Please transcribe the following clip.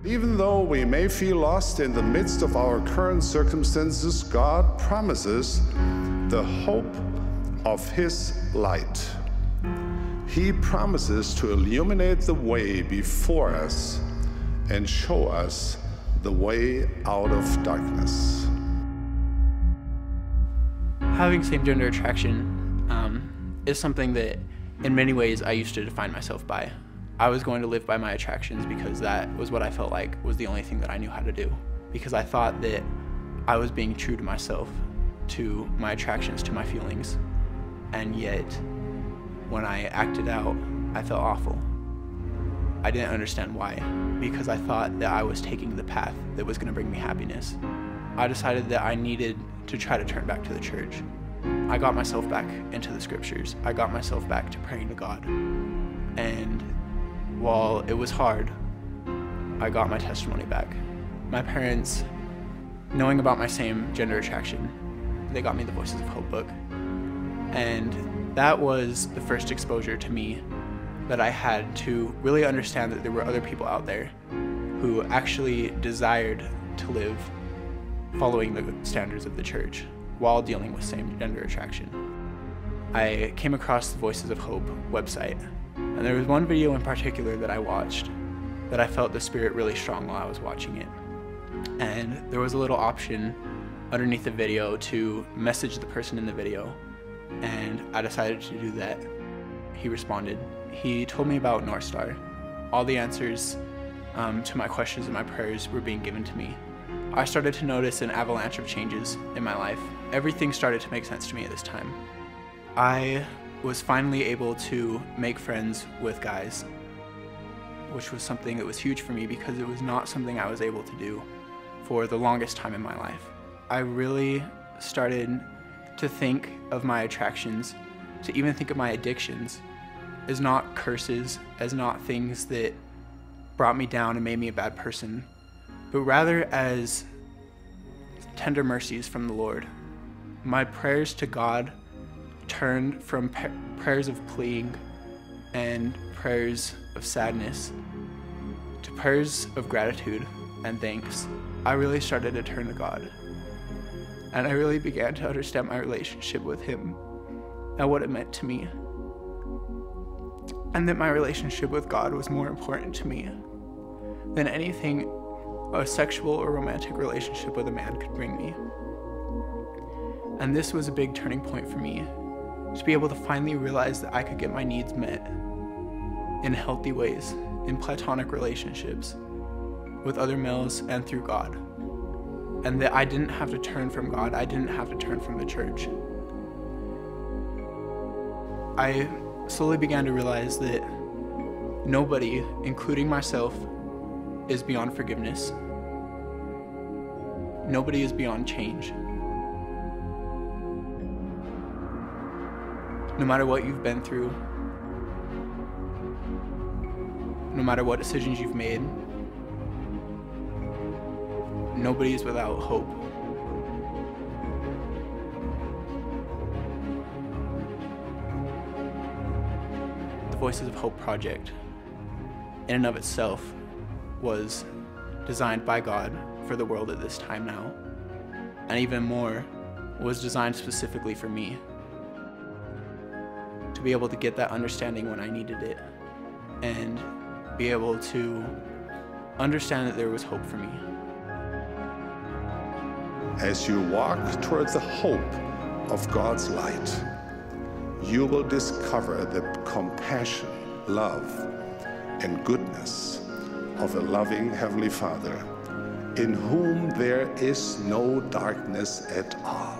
Even though we may feel lost in the midst of our current circumstances, God promises the hope of His light. He promises to illuminate the way before us and show us the way out of darkness. Having same-gender attraction is something that in many ways I used to define myself by. I was going to live by my attractions because that was what I felt like was the only thing that I knew how to do. Because I thought that I was being true to myself, to my attractions, to my feelings. And yet, when I acted out, I felt awful. I didn't understand why, because I thought that I was taking the path that was going to bring me happiness. I decided that I needed to try to turn back to the church. I got myself back into the scriptures. I got myself back to praying to God. And while it was hard, I got my testimony back. My parents, knowing about my same gender attraction, they got me the Voices of Hope book. And that was the first exposure to me that I had to really understand that there were other people out there who actually desired to live following the standards of the church while dealing with same-gender attraction. I came across the Voices of Hope website, and there was one video in particular that I watched that I felt the spirit really strong while I was watching it. And there was a little option underneath the video to message the person in the video, and I decided to do that. He responded. He told me about North Star. All the answers to my questions and my prayers were being given to me. I started to notice an avalanche of changes in my life. Everything started to make sense to me at this time. I was finally able to make friends with guys, which was something that was huge for me because it was not something I was able to do for the longest time in my life. I really started to think of my attractions, to even think of my addictions, as not curses, as not things that brought me down and made me a bad person, but rather as tender mercies from the Lord. My prayers to God turned from prayers of pleading and prayers of sadness to prayers of gratitude and thanks. I really started to turn to God, and I really began to understand my relationship with Him and what it meant to me, and that my relationship with God was more important to me than anything a sexual or romantic relationship with a man could bring me. And this was a big turning point for me, to be able to finally realize that I could get my needs met in healthy ways, in platonic relationships, with other males and through God. And that I didn't have to turn from God, I didn't have to turn from the church. I slowly began to realize that nobody, including myself, is beyond forgiveness. Nobody is beyond change. No matter what you've been through, no matter what decisions you've made, nobody is without hope. The Voices of Hope project, in and of itself, was designed by God for the world at this time now, and even more, was designed specifically for me, to be able to get that understanding when I needed it, and be able to understand that there was hope for me. As you walk toward the hope of God's light, you will discover the compassion, love, and goodness of a loving Heavenly Father, in whom there is no darkness at all.